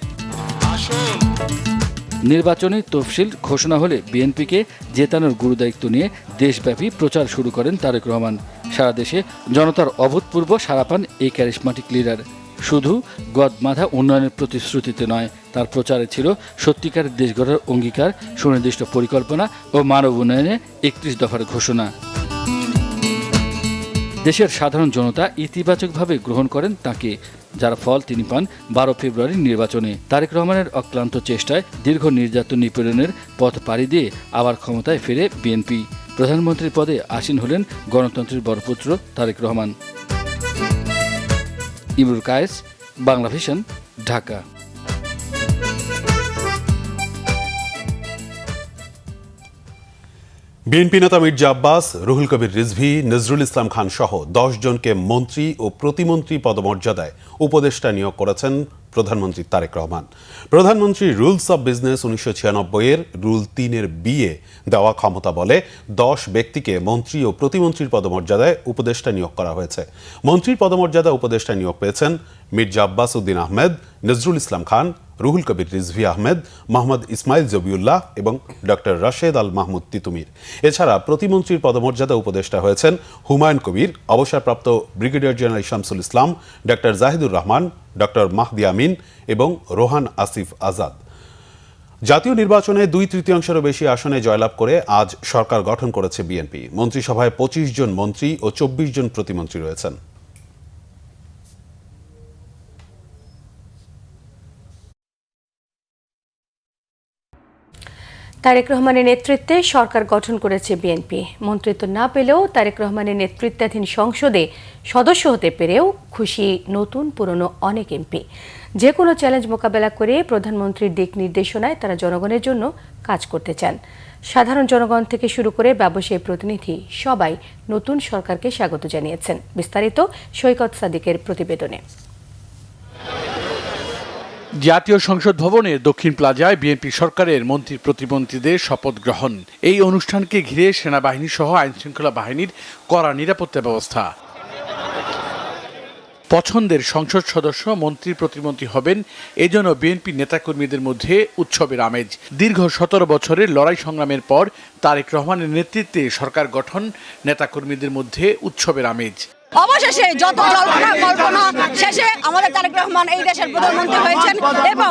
নির্বাচনী তফসিল ঘোষণা হলে বিএনপিকে জেতানোর গুরুদায়িত্ব নিয়ে দেশব্যাপী প্রচার শুরু করেন তারেক রহমান। সারা দেশে জনতার অভূতপূর্ব সাড়া পান এই ক্যারিসমাটিক লিডার। শুধু গদমাধা উন্নয়নের প্রতিশ্রুতিতে নয়, তার প্রচারে ছিল সত্যিকারের দেশ গড়ার অঙ্গীকার, সুনির্দিষ্ট পরিকল্পনা ও মানব উন্নয়নে 31 দফার ঘোষণা। দেশের সাধারণ জনতা ইতিবাচকভাবে গ্রহণ করেন তাকে, যার ফল তিনি পান 12 ফেব্রুয়ারির নির্বাচনে। তারেক রহমানের অক্লান্ত চেষ্টায় দীর্ঘ নির্যাতন নিপীড়নের পথ পাড়ি দিয়ে আবার ক্ষমতায় ফেরে বিএনপি। প্রধানমন্ত্রীর পদে আসীন হলেন গণতন্ত্রের বড়পুত্র তারেক রহমান। ইমরুল কায়েস, বাংলা ভিশন, ঢাকা। বিএনপি নেতা মির্জা আব্বাস, রুহুল কবির রিজভী, নজরুল ইসলাম খান সহ 10 জনকে মন্ত্রী ও প্রতিমন্ত্রী পদমর্যাদায় উপদেষ্টা নিয়োগ করেছেন প্রধানমন্ত্রী তারেক রহমান। প্রধানমন্ত্রী রুলস অব বিজনেস 1996-এর রুল 3-এর বিয়ে দেওয়া ক্ষমতা বলে 10 ব্যক্তিকে মন্ত্রী ও প্রতিমন্ত্রীর পদমর্যাদায় উপদেষ্টা নিয়োগ করা হয়েছে। মন্ত্রীর পদমর্যাদায় উপদেষ্টা নিয়োগ পেয়েছেন মির্জা আব্বাস উদ্দিন আহমেদ, নজরুল ইসলাম খান, রুহুল কবির রিজভী আহমেদ, মোহাম্মদ ইসমাইল জবিউল্লাহ এবং ডক্টর রাশেদ আল মাহমুদ তিতুমির। এছাড়া প্রতিমন্ত্রীর পদমর্যাদা উপদেষ্টা হয়েছেন হুমায়ুন কবির, অবসরপ্রাপ্ত brigadier general Shamsul Islam, doctor Zahidur Rahman, doctor Mahdi আমিন এবং রোহান আসিফ আজাদ। জাতীয় নির্বাচনে 2/3 বেশি আসনে জয়লাভ করে আজ সরকার গঠন করেছে বিএনপি। মন্ত্রিসভায় 25 জন মন্ত্রী ও 24 জন প্রতিমন্ত্রী রয়েছেন। তারেক রহমানের নেতৃত্বে সরকার গঠন করেছে বিএনপি। মন্ত্রিত্ব না পেলেও তারেক রহমানের নেতৃত্বাধীন সংসদে সদস্য হতে পেরেও খুশি নতুন পুরনো অনেক এমপি। যে কোনো চ্যালেঞ্জ মোকাবেলা করে প্রধানমন্ত্রীর দিক নির্দেশনায় তারা জনগণের জন্য কাজ করতে চান। সাধারণ জনগণ থেকে শুরু করে ব্যবসায়ী প্রতিনিধি সবাই নতুন সরকারকে স্বাগত জানিয়েছেন। বিস্তারিত সৈকত সাদিকের প্রতিবেদনে। জাতীয় সংসদ ভবনের দক্ষিণ প্লাজায় বিএনপি সরকারের মন্ত্রী প্রতিমন্ত্রীদের শপথ গ্রহণ। এই অনুষ্ঠানকে ঘিরে সেনাবাহিনী সহ আইনশৃঙ্খলা বাহিনীর কড়া নিরাপত্তা ব্যবস্থা। পছন্দের সংসদ সদস্য মন্ত্রী প্রতিমন্ত্রী হবেন, এজন্য বিএনপি নেতাকর্মীদের মধ্যে উৎসবের আমেজ। দীর্ঘ 17 বছরের লড়াই সংগ্রামের পর তারেক রহমানের নেতৃত্বে সরকার গঠন, নেতাকর্মীদের মধ্যে উৎসবের আমেজ। অবশেষে যত কল্পনা শেষে আমাদের তারেক রহমান এই দেশের প্রধানমন্ত্রী হয়েছেন এবং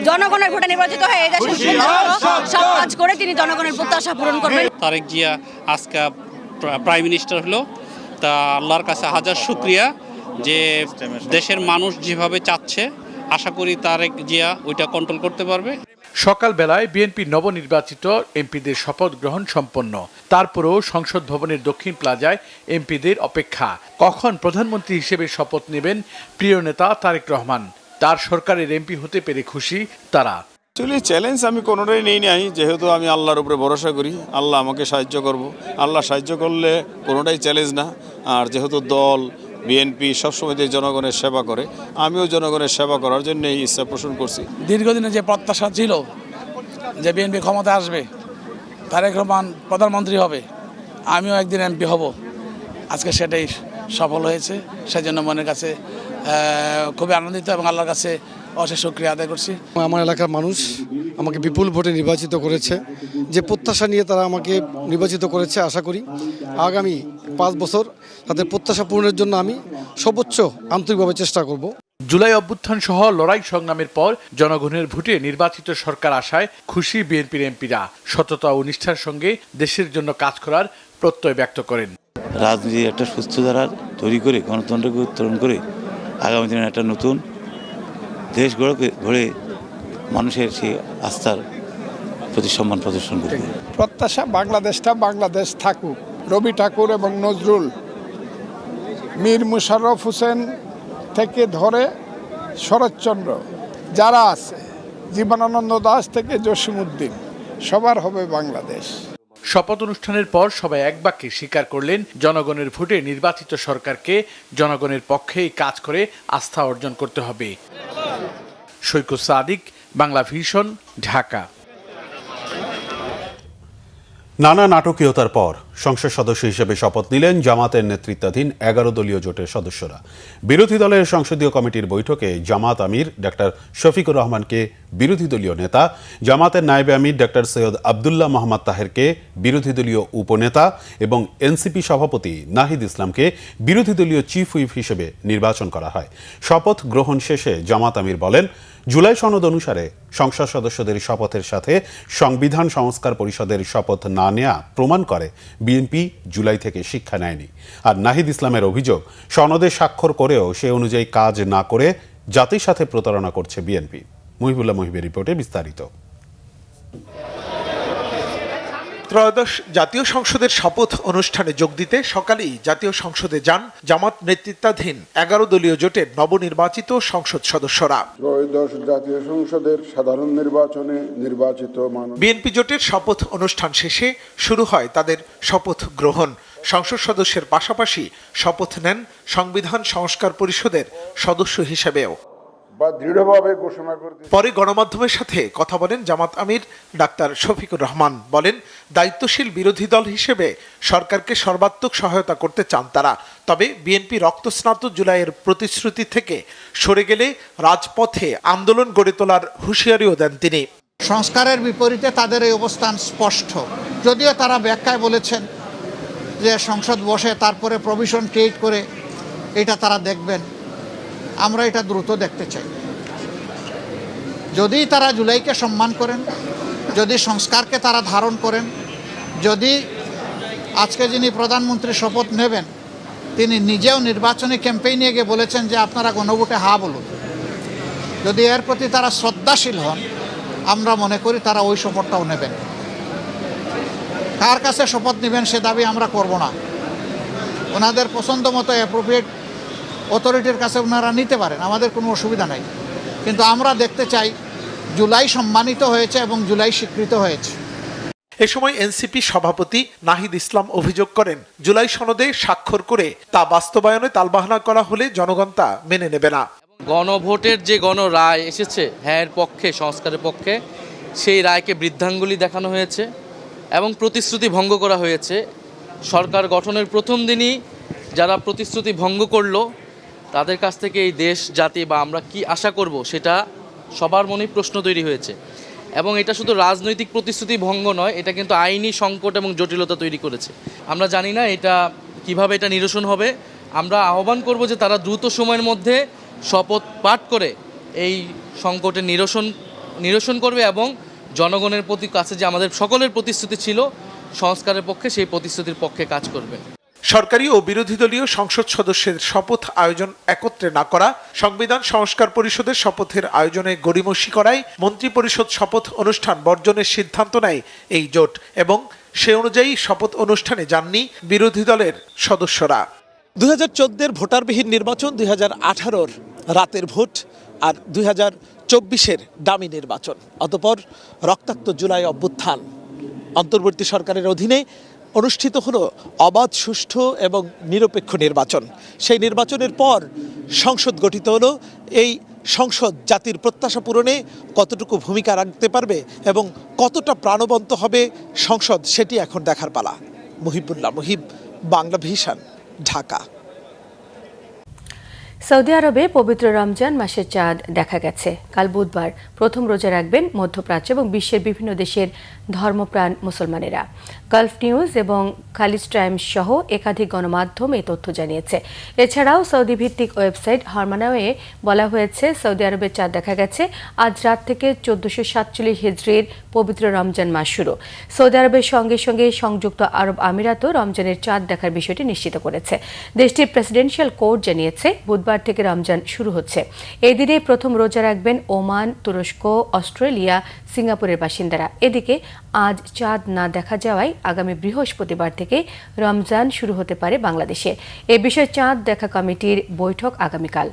জনগণের ভোটে নির্বাচিত হয়ে এই দেশের সব কাজ করে তিনি জনগণের প্রত্যাশা পূরণ করবেন। তারেক জিয়া আজকে প্রাইম মিনিস্টার হলো, তা আল্লাহর কাছে হাজার শুকরিয়া যে দেশের মানুষ যেভাবে চাচ্ছে, আশা করি তারেক জিয়া ওইটা কন্ট্রোল করতে পারবে। সকালবেলায় বিএনপি নবনির্বাচিত এমপিদের শপথ গ্রহণ সম্পন্ন। তারপরেও সংসদ ভবনের দক্ষিণ প্লাজায় এমপিদের অপেক্ষা, কখন প্রধানমন্ত্রী হিসেবে শপথ নেবেন প্রিয় নেতা তারেক রহমান। তার সরকারের এমপি হতে পেরে খুশি তারা। অ্যাকচুয়ালি চ্যালেঞ্জ আমি কোনোটাই নেই নাই, যেহেতু আমি আল্লাহর উপরে ভরসা করি, আল্লাহ আমাকে সাহায্য করব। আল্লাহ সাহায্য করলে কোনোটাই চ্যালেঞ্জ না। আর যেহেতু দল বিএনপি সবসময় যে জনগণের সেবা করে, আমিও জনগণের সেবা করার জন্য এই ইচ্ছা পোষণ করছি। দীর্ঘদিনে যে প্রত্যাশা ছিল যে বিএনপি ক্ষমতায় আসবে, তারেক রহমান প্রধানমন্ত্রী হবে, আমিও একদিন এমপি হব, আজকে সেটাই সফল হয়েছে। সেজন্য মনের কাছে খুবই আনন্দিত এবং আল্লাহর কাছে অশেষ শুকরিয়া আদায় করছি। আমার এলাকার মানুষ আমাকে বিপুল ভোটে নির্বাচিত করেছে, যে প্রত্যাশা নিয়ে তারা আমাকে নির্বাচিত করেছে। আশা করি আগামী 5 বছর তাদের প্রত্যাশা পূরণের জন্য আমি সর্বোচ্চ আন্তরিকভাবে চেষ্টা করব। জুলাই অভ্যুত্থান সহ লড়াই সংগ্রামের পর জনগণের ভোটে নির্বাচিত সরকার আসায় খুশি বিএনপির এমপিরা সততা ও নিষ্ঠার সঙ্গে দেশের জন্য কাজ করার প্রত্যয় ব্যক্ত করেন। রাজনীতি একটা সুস্থ ধারা তৈরি করে গণতন্ত্রকে উত্তরণ করে আগামী দিনে একটা নতুন দেশ গড়ে মানুষের সেই আস্থার প্রতি সম্মান প্রদর্শন করবে। প্রত্যাশা বাংলাদেশটা বাংলাদেশ থাকুক। রবি ঠাকুর এবং নজরুল, মীর মুশাররফ হোসেন থেকে ধরে শরৎচন্দ্র যারা আছে, জীবনানন্দ দাশ থেকে জসিমউদ্দিন, সবার হবে বাংলাদেশ। শপথ অনুষ্ঠানের পর সবাই এক বাক্যে স্বীকার করলেন জনগণের ভোটে নির্বাচিত সরকারকে জনগণের পক্ষেই কাজ করে আস্থা অর্জন করতে হবে। সৈকত সাদিক, বাংলা ভিশন, ঢাকা। নানা নাটকীয়তার পর সংসদ সদস্য হিসেবে শপথ নিলেন জামাতের নেতৃত্বাধীন 11 দলীয় জোটের সদস্যরা। বিরোধী দলের সংসদীয় কমিটির বৈঠকে জামাত আমির ডাক্তার শফিকুর রহমানকে বিরোধী দলীয় নেতা, জামাতের নায়েবে আমির ডাক্তার সৈয়দ আবদুল্লাহ মোহাম্মদ তাহেরকে বিরোধী দলীয় উপনেতা এবং এনসিপি সভাপতি নাহিদ ইসলামকে বিরোধী দলীয় চিফ হুইপ হিসেবে নির্বাচন করা হয়। শপথ গ্রহণ শেষে জামাত আমির বলেন, জুলাই সনদ অনুসারে সংসদ সদস্যদের শপথের সাথে সংবিধান সংস্কার পরিষদের শপথ না নেওয়া প্রমাণ করে বিএনপি জুলাই থেকে শিক্ষা নেয়নি। আর নাহিদ ইসলামের অভিযোগ, সনদে স্বাক্ষর করেও সে অনুযায়ী কাজ না করে জাতির সাথে প্রতারণা করছে বিএনপি। মহিবুল্লাহ মহিবের রিপোর্টে বিস্তারিত। ত্রয়োদশ জাতীয় সংসদের শপথ অনুষ্ঠানে যোগ দিতে সকালেই জাতীয় সংসদে যান জামাত নেতৃত্বাধীন 11 দলীয় জোটের নবনির্বাচিত সংসদ সদস্যরা। ত্রয়োদশ জাতীয় সংসদের সাধারণ নির্বাচনে নির্বাচিত বিএনপি জোটের শপথ অনুষ্ঠান শেষে শুরু হয় তাদের শপথ গ্রহণ। সংসদ সদস্যের পাশাপাশি শপথ নেন সংবিধান সংস্কার পরিষদের সদস্য হিসেবেও। পরে গণমাধ্যমের সাথে কথা বলেন জামাত আমির ডাক্তার শফিকুর রহমান। বলেন, দায়িত্বশীল বিরোধী দল হিসেবে সরকারকে সর্বাত্মক সহায়তা করতে চান তারা। তবে বিএনপি রক্তস্নাত জুলাইয়ের প্রতিশ্রুতি থেকে সরে গেলে রাজপথে আন্দোলন গড়ে তোলার হুঁশিয়ারিও দেন তিনি। সংস্কারের বিপরীতে তাদের এই অবস্থান স্পষ্ট। যদিও তারা ব্যাখ্যায় বলেছেন যে সংসদ বসে তারপরে প্রভিশন ক্রিয়েট করে এটা তারা দেখবেন, আমরা এটা দ্রুত দেখতে চাই। যদি তারা জুলাইকে সম্মান করেন, যদি সংস্কারকে তারা ধারণ করেন, যদি আজকে যিনি প্রধানমন্ত্রী শপথ নেবেন তিনি নিজেও নির্বাচনী ক্যাম্পেইনে গিয়ে বলেছেন যে আপনারা গণভোটে হা বলুন, যদি এর প্রতি তারা শ্রদ্ধাশীল হন, আমরা মনে করি তারা ওই শপথটাও নেবেন। কার কাছে শপথ নেবেন সে দাবি আমরা করব না। ওনাদের পছন্দ মতো অ্যাপ্রোপ্রিয়েট অথরিটির কাছে ওনারা নিতে পারেন, আমাদের কোনো অসুবিধা নাই। কিন্তু আমরা দেখতে চাই জুলাই সম্মানিত হয়েছে এবং জুলাই স্বীকৃত হয়েছে। এ সময় এনসিপি সভাপতি নাহিদ ইসলাম অভিযোগ করেন, জুলাই সনদে স্বাক্ষর করে তা বাস্তবায়নে তালবাহানা করা হলে জনগণ তা মেনে নেবে না। গণভোটের যে গণরায় এসেছে হ্যাঁ এর পক্ষে, সংস্কারের পক্ষে, সেই রায়কে বৃদ্ধাঙ্গুলি দেখানো হয়েছে এবং প্রতিশ্রুতি ভঙ্গ করা হয়েছে। সরকার গঠনের প্রথম দিনই যারা প্রতিশ্রুতি ভঙ্গ করলো তাদের কাছ থেকে এই দেশ জাতি বা আমরা কি আশা করব সেটা সবার মনেই প্রশ্ন তৈরি হয়েছে। এবং এটা শুধু রাজনৈতিক প্রতিশ্রুতি ভঙ্গ নয়, এটা কিন্তু আইনি সংকট এবং জটিলতা তৈরি করেছে। আমরা জানি না এটা কিভাবে এটা নিরসন হবে। আমরা আহ্বান করব যে তারা দ্রুত সময়ের মধ্যে শপথ পাঠ করে এই সংকটের নিরসন করবে এবং জনগণের প্রতি কাছে যে আমাদের সকলের প্রতিশ্রুতি ছিল সংস্কারের পক্ষে, সেই প্রতিশ্রুতির পক্ষে কাজ করবে। সরকারি ও বিরোধী দলীয় সংসদ সদস্যের শপথ আয়োজন একত্রে না করা, সংবিধান সংস্কার পরিষদের শপথের আয়োজনে গড়িমসি করায় মন্ত্রী পরিষদ শপথ অনুষ্ঠান বর্জনের সিদ্ধান্ত নেয় এই জোট এবং সে অনুযায়ী শপথ অনুষ্ঠানে যাননি বিরোধী দলের সদস্যরা। 2014-এর ভোটারবিহীন নির্বাচন, 2018-র রাতের ভোট আর 2024-এর দামি নির্বাচন, অতঃপর রক্তাক্ত জুলাই অভ্যুত্থান। অন্তর্বর্তী সরকারের অধীনে অনুষ্ঠিত হলো অবাধ, সুষ্ঠু এবং নিরপেক্ষ নির্বাচন। সেই নির্বাচনের পর সংসদ গঠিত হলো। এই সংসদ জাতির প্রত্যাশা পূরণে কতটুকু ভূমিকা রাখতে পারবে এবং কতটা প্রাণবন্ত হবে সংসদ, সেটি এখন দেখার পালা। মহিবুল্লাহ মহিব, বাংলা ভিশন, ঢাকা। সৌদি আরবে পবিত্র রমজান মাসের চাঁদ দেখা গেছে। কাল বুধবার প্রথম রোজা রাখবেন মধ্যপ্রাচ্য এবং বিশ্বের বিভিন্ন দেশের ধর্মপ্রাণ মুসলমানেরা। গালফ নিউজ এবং খালিজ টাইমস সহ একাধিক গণমাধ্যম এই তথ্য জানিয়েছে। এছাড়াও সৌদি ভিত্তিক ওয়েবসাইট হারমানাওয়ে বলা হয়েছে, সৌদি আরবে চাঁদ দেখা গেছে আজ রাত থেকে 1447 হিজরির পবিত্র রমজান মাস শুরু। সৌদি আরবের সঙ্গে সঙ্গে সংযুক্ত আরব আমিরাতও রমজানের চাঁদ দেখার বিষয়টি নিশ্চিত করেছে। দেশটির প্রেসিডেন্সিয়াল কোর্ট জানিয়েছে বুধবার থেকে রমজান শুরু হচ্ছে। এই দিনে প্রথম রোজা রাখবেন ওমান, তুরস্ক, অস্ট্রেলিয়া, সিঙ্গাপুরের বাসিন্দারা। এদিকে আজ চাঁদ না দেখা যাওয়ায় আগামী বৃহস্পতিবার থেকে রমজান শুরু হতে পারে বাংলাদেশে। এ বিষয়ে চাঁদ দেখা কমিটির বৈঠক আগামীকাল।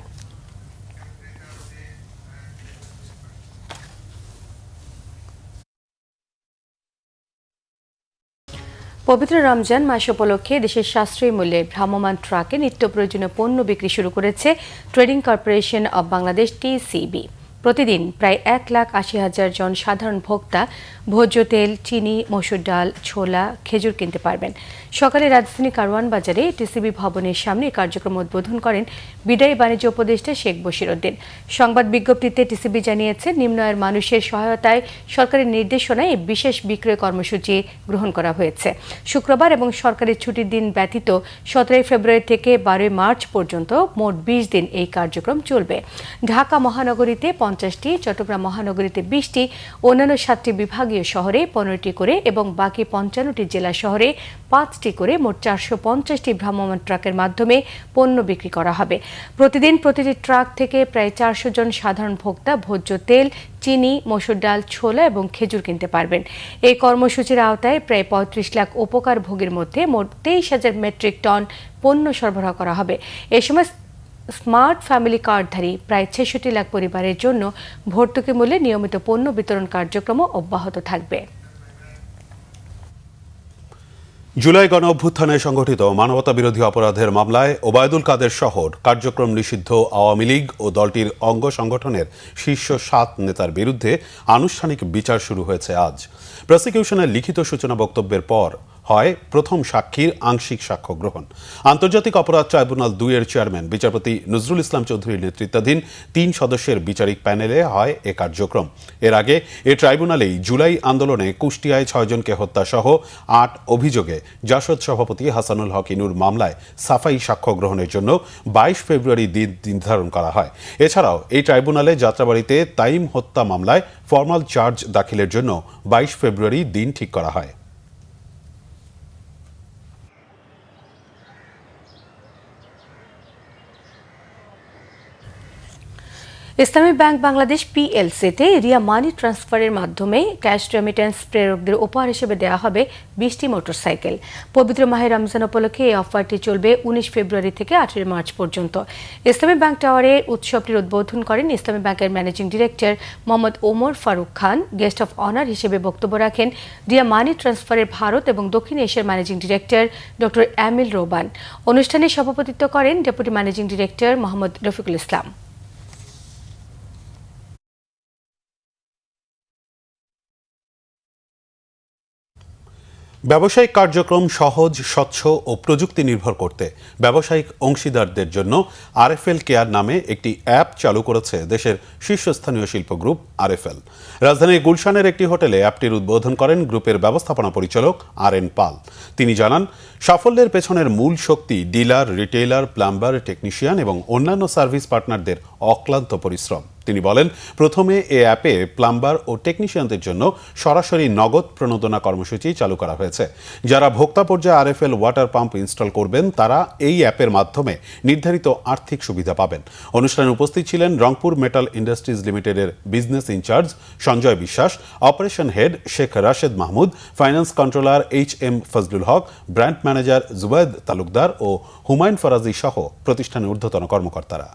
পবিত্র রমজান মাস উপলক্ষে দেশের সাশ্রয়ী মূল্যে ভ্রাম্যমাণ ট্রাকে নিত্য প্রয়োজনীয় পণ্য বিক্রি শুরু করেছে trading corporation of Bangladesh TCB। প্রতিদিন প্রায় 1,80,000 জন সাধারণ ভোক্তা ভোজ্য তেল, চিনি, মসুর ডাল, ছোলা, খেজুর কিনতে পারবেন। সকালে রাজধানী কারওয়ান বাজারে টিসিবি ভবনের সামনে কার্যক্রম উদ্বোধন করেন বিদায়ী বাণিজ্য উপদেষ্টা শেখ বশির উদ্দিন। সংবাদ বিজ্ঞপ্তিতে টিসিবি জানিয়েছে, নিম্ন আয়ের মানুষের সহায়তায় সরকারের নির্দেশনায় এই বিশেষ বিক্রয় কর্মসূচি গ্রহণ করা হয়েছে। শুক্রবার এবং সরকারি ছুটির দিন ব্যতীত 17 ফেব্রুয়ারি থেকে 12 মার্চ পর্যন্ত মোট 20 দিন এই কার্যক্রম চলবে। ঢাকা মহানগরীতে 50টি, চট্টগ্রাম মহানগরীতে 20টি, অন্যান্য 7টি বিভাগীয় শহরে 15টি করে এবং বাকি 55টি জেলা শহরে 5টি করে মোট 450টি ভ্রাম্যমাণ ট্রাকের মাধ্যমে পণ্য বিক্রি করা হবে। প্রতিদিন প্রতিটি ট্রাক থেকে প্রায় 400 জন সাধারণ ভোক্তা ভোজ্য তেল, চিনি, মসুর ডাল, ছোলা এবং খেজুর কিনতে পারবেন। এই কর্মসূচির আওতায় প্রায় 35 লাখ উপকারভোগীর মধ্যে মোট 23,000 মেট্রিক টন পণ্য সরবরাহ করা হবে। এ সময় স্মার্ট ফ্যামিলি কার্ডধারী প্রায় 66 লাখ পরিবারের জন্য ভর্তুকি মূল্যে নিয়মিত পণ্য বিতরণ কার্যক্রম অব্যাহত থাকবে। জুলাই গণ অভ্যুত্থানে সংঘটিত মানবতা বিরোধী অপরাধের মামলায় ওবায়দুল কাদের সহ কার্যক্রম নিষিদ্ধ আওয়ামী লীগ ও দলটির অঙ্গ সংগঠনের শীর্ষ 7 নেতার বিরুদ্ধে আনুষ্ঠানিক বিচার শুরু হয়েছে আজ। প্রসিকিউশনের লিখিত সূচনা বক্তব্যের পর হয় প্রথম সাক্ষীর আংশিক সাক্ষ্য গ্রহণ। আন্তর্জাতিক অপরাধ ট্রাইব্যুনাল 2 এর চেয়ারম্যান বিচারপতি নজরুল ইসলাম চৌধুরীর নেতৃত্বাধীন 3 সদস্যের বিচারিক প্যানেলে হয় এ কার্যক্রম। এর আগে এ ট্রাইব্যুনালেই জুলাই আন্দোলনে কুষ্টিয়ায় 6 জনকে হত্যা সহ 8 অভিযোগে জাসদ সভাপতি হাসানুল হক ইনুর মামলায় সাফাই সাক্ষ্য গ্রহণের জন্য 22 ফেব্রুয়ারি দিন নির্ধারণ করা হয়। এছাড়াও এই ট্রাইব্যুনালে যাত্রাবাড়িতে তাইম হত্যা মামলায় ফরমাল চার্জ দাখিলের জন্য 22 ফেব্রুয়ারি দিন ঠিক করা হয়। ইসলামী ব্যাংক বাংলাদেশ PLC-তে রিয়া মানি ট্রান্সফারের মাধ্যমে ক্যাশ রেমিটেন্স প্রেরকদের উপহার হিসেবে দেওয়া হবে 20টি মোটরসাইকেল। পবিত্র মাহে রমজান উপলক্ষে এই অফারটি চলবে 19 ফেব্রুয়ারি থেকে 18 মার্চ পর্যন্ত। ইসলামী ব্যাংক টাওয়ারে উৎসবটির উদ্বোধন করেন ইসলামী ব্যাংকের managing director Mohammad Omar Faruk Khan. Guest of honour হিসেবে বক্তব্য রাখেন রিয়া মানি ট্রান্সফারের ভারত এবং দক্ষিণ এশিয়ার managing director doctor Emil Roban. অনুষ্ঠানে সভাপতিত্ব করেন deputy managing director Mohammad Rafiqul Islam. ব্যবসায়িক কার্যক্রম সহজ, স্বচ্ছ ও প্রযুক্তি নির্ভর করতে ব্যবসায়িক অংশীদারদের জন্য RFL কেয়ার নামে একটি অ্যাপ চালু করেছে দেশের শীর্ষস্থানীয় শিল্প গ্রুপ RFL। রাজধানীর গুলশানের একটি হোটেলে অ্যাপটির উদ্বোধন করেন গ্রুপের ব্যবস্থাপনা পরিচালক RN পাল। তিনি জানান, সাফল্যের পেছনের মূল শক্তি ডিলার, রিটেইলার, প্লাম্বার, টেকনিশিয়ান এবং অন্যান্য সার্ভিস পার্টনারদের অক্লান্ত পরিশ্রম। তিনি বলেন, প্রথমে এই অ্যাপে প্লাম্বার ও টেকনিশিয়ানদের জন্য সরাসরি নগদ প্রণোদনা কর্মসূচি চালু করা হয়েছে। যারা ভোক্তা পর্যায়ে RFL ওয়াটার পাম্প ইনস্টল করবেন তারা এই অ্যাপের মাধ্যমে নির্ধারিত আর্থিক সুবিধা পাবেন। অনুষ্ঠানে উপস্থিত ছিলেন রংপুর মেটাল ইন্ডাস্ট্রিজ লিমিটেডের business in charge Sanjay Biswas, operation head Sheikh Rashed Mahmud, finance controller HM Fazlul Haque, brand manager Zubayed Talukdar ও হুমায়ুন ফরাজি সহ প্রতিষ্ঠানের ঊর্ধ্বতন কর্মকর্তারা।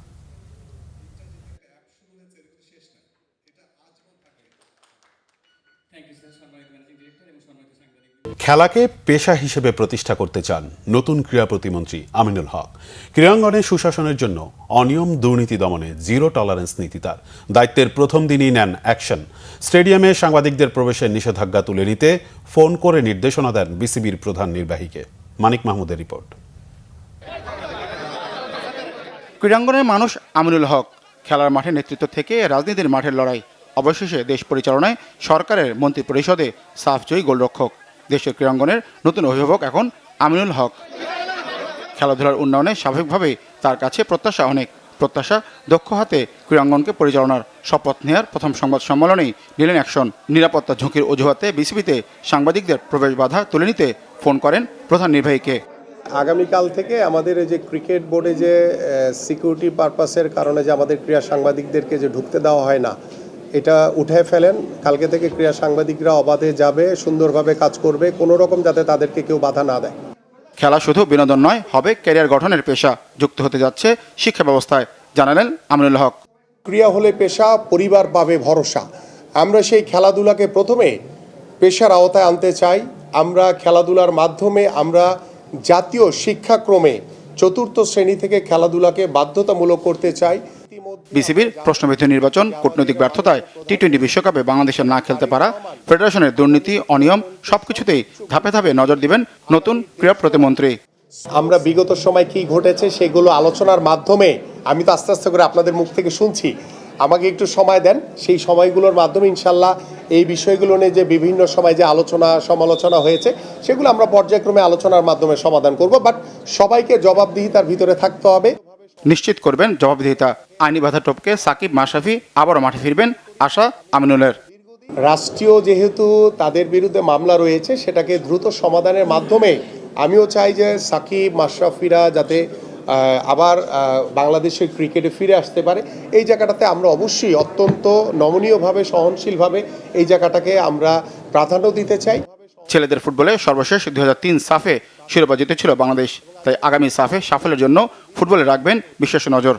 খেলাকে পেশা হিসেবে প্রতিষ্ঠা করতে চান নতুন ক্রীড়া প্রতিমন্ত্রী আমিনুল হক। ক্রীড়াঙ্গনে সুশাসনের জন্য অনিয়ম, দুর্নীতি দমনে জিরো টলারেন্স নীতি তার। দায়িত্বের প্রথম দিনই নেন অ্যাকশন। স্টেডিয়ামে সাংবাদিকদের প্রবেশের নিষেধাজ্ঞা তুলে নিতে ফোন করে নির্দেশনা দেন বিসিবির প্রধান নির্বাহীকে। মানিক মাহমুদের রিপোর্ট। ক্রীড়াঙ্গনের মানুষ আমিনুল হক। খেলার মাঠে নেতৃত্ব থেকে রাজনীতির মাঠের লড়াই। অবশেষে দেশ পরিচালনায় সরকারের মন্ত্রিপরিষদে সাফ জয়ী গোলরক্ষক। দেশের ক্রীড়াঙ্গনের নতুন অভিভাবক এখন আমিনুল হক। খেলাধুলার উন্নয়নে স্বাভাবিকভাবেই তার কাছে প্রত্যাশা অনেক। প্রত্যাশা দক্ষ হাতে ক্রীড়াঙ্গনকে পরিচালনার শপথ নেওয়ার প্রথম সংবাদ সম্মেলনেই নিলেন অ্যাকশন। নিরাপত্তা ঝুঁকির অজুহাতে বিসিবিতে সাংবাদিকদের প্রবেশ বাধা তুলে নিতে ফোন করেন প্রধান নির্বাহীকে। আগামীকাল থেকে আমাদের এই যে ক্রিকেট বোর্ডে যে সিকিউরিটি পারপাসের কারণে যে আমাদের ক্রীড়া সাংবাদিকদেরকে যে ঢুকতে দেওয়া হয় না, এটা উঠে ফেলেন। কালকে থেকে ক্রীড়া সাংবাদিকরা অবাধে যাবে, সুন্দরভাবে কাজ করবে, কোনো রকম যাতে তাদেরকে কেউ বাধা না দেয়। খেলা শুধু বিনোদন নয়, হবে ক্যারিয়ার গঠনের পেশা। যুক্ত হতে যাচ্ছে শিক্ষা ব্যবস্থায়, জানালেন আমিনুল হক। ক্রীড়া হলে পেশা, পরিবার পাবে ভরসা। আমরা সেই খেলাধুলাকে প্রথমে পেশার আওতায় আনতে চাই। আমরা খেলাধুলার মাধ্যমে আমরা জাতীয় শিক্ষাক্রমে 4র্থ শ্রেণী থেকে খেলাধুলাকে বাধ্যতামূলক করতে চাই। বিসিবির প্রশ্নবিদ্ধ নির্বাচন, কূটনৈতিক ব্যর্থতায় টি-20 বিশ্বকাপে বাংলাদেশের না খেলতে পারা, ফেডারেশনের দুর্নীতি, অনিয়ম সবকিছুতেই ধাপে ধাপে নজর দিবেন নতুন ক্রীড়া প্রতিমন্ত্রী। আমরা বিগত সময় কি ঘটেছে সেগুলো আলোচনার মাধ্যমে, আমি তো আস্তে আস্তে করে আপনাদের মুখ থেকে শুনছি, আমাকে একটু সময় দেন। সেই সময়গুলোর মাধ্যমে ইনশাল্লাহ এই বিষয়গুলো নিয়ে যে বিভিন্ন সময় যে আলোচনা সমালোচনা হয়েছে সেগুলো আমরা পর্যায়ক্রমে আলোচনার মাধ্যমে সমাধান করব। বাট সবাইকে জবাবদিহিতার ভিতরে থাকতে হবে। নিশ্চিত করবেন জবাবদিহিতা। আইনি বাধা টপকে সাকিব, মাশরাফি আবারও মাঠে ফিরবেন, আশা আমিনুলের। রাষ্ট্রীয় যেহেতু তাদের বিরুদ্ধে মামলা রয়েছে, সেটাকে দ্রুত সমাধানের মাধ্যমে আমিও চাই যে সাকিব, মাশরাফিরা যাতে আবার বাংলাদেশের ক্রিকেটে ফিরে আসতে পারে। এই জায়গাটাতে আমরা অবশ্যই অত্যন্ত নমনীয়ভাবে, সহনশীলভাবে এই জায়গাটাকে আমরা প্রাধান্য দিতে চাই। ছেলেদের ফুটবলে সর্বশেষ 2003 সাফে শিরোপা জিতেছিল বাংলাদেশ। তাই আগামী সাফে সাফল্যের জন্য ফুটবলে রাখবেন বিশেষ নজর।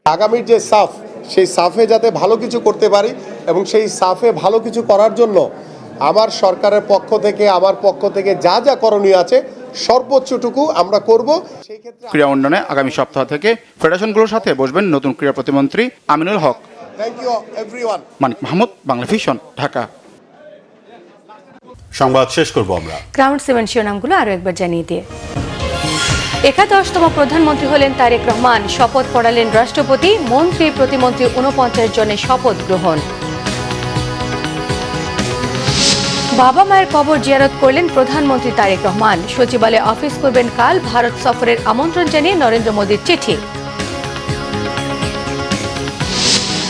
আগামীর যে সাফ, সেই সাফে যাতে ভালো কিছু করতে পারি এবং সেই সাফে ভালো কিছু করার জন্য আমার সরকারের পক্ষ থেকে, আমার পক্ষ থেকে যা যা করণীয় আছে সর্বোচ্চটুকু আমরা করব। ক্রীড়া উন্নয়নে আগামী সপ্তাহ থেকে ফেডারেশনগুলোর সাথে বসবেন নতুন ক্রীড়া প্রতিমন্ত্রী Aminul Haque. Thank you everyone. Manik Mahmud, Bangla Vision, Dhaka. সংবাদ শেষ করব আমরা গ্রাউন্ড 7 শিরোনামগুলো আরো একবার জানিয়ে দিয়ে। 81তম প্রধানমন্ত্রী হলেন তারেক রহমান। শপথ পড়ালেন রাষ্ট্রপতি। মন্ত্রী প্রতিমন্ত্রী 49 জনের শপথ গ্রহণ। বাবা মায়ের কবর জিয়ারত করলেন প্রধানমন্ত্রী তারেক রহমান। সচিবালয়ে অফিস করবেন কাল। ভারত সফরের আমন্ত্রণ জানিয়ে নরেন্দ্র মোদীর চিঠি।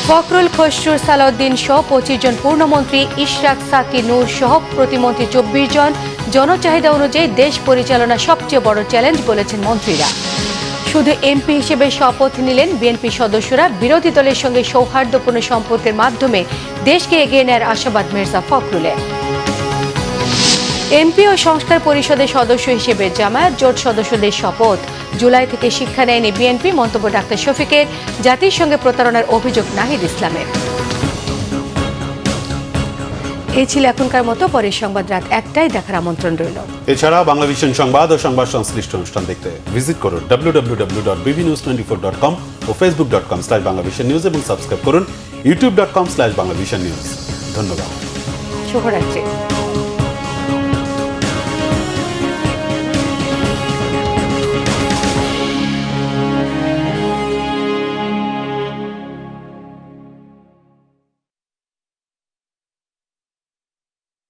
ফখরুল, খসরুর, সালাউদ্দিন সহ 25 জন পূর্ণমন্ত্রী, ইশরাক, সাকি, নূর সহ প্রতিমন্ত্রী 24 জন। জনচাহিদা অনুযায়ী দেশ পরিচালনা সবচেয়ে বড় চ্যালেঞ্জ বলেছেন মন্ত্রীরা। শুধু এমপি হিসেবে শপথ নিলেন বিএনপি সদস্যরা। বিরোধী দলের সঙ্গে সৌহার্দ্যপূর্ণ সম্পর্কের মাধ্যমে দেশকে এগিয়ে নেওয়ার আশাবাদ মির্জা ফখরুলের। এমপি ও সংস্কার পরিষদের সদস্য হিসেবে জামায়াত জোট সদস্যদের শপথ। জুলাই থেকে শিক্ষা নেয়নি বিএনপি, মন্তব্য ডাক্তার শফিকের। জাতির সঙ্গে প্রতারণার অভিযোগ নাহিদ ইসলামের। এই ছিল এখনকার মতো। পরের সংবাদ রাত 1টায় দেখার আমন্ত্রণ রইল। এছাড়া বাংলা ভিশন সংবাদ ও সংবাদ সংশ্লিষ্ট অনুষ্ঠান দেখতে ভিজিট করুন www.bbnews24.com ও facebook.com/banglavisionnews এবং সাবস্ক্রাইব করুন youtube.com/banglavisionnews। ধন্যবাদ। শুভরাত্রি।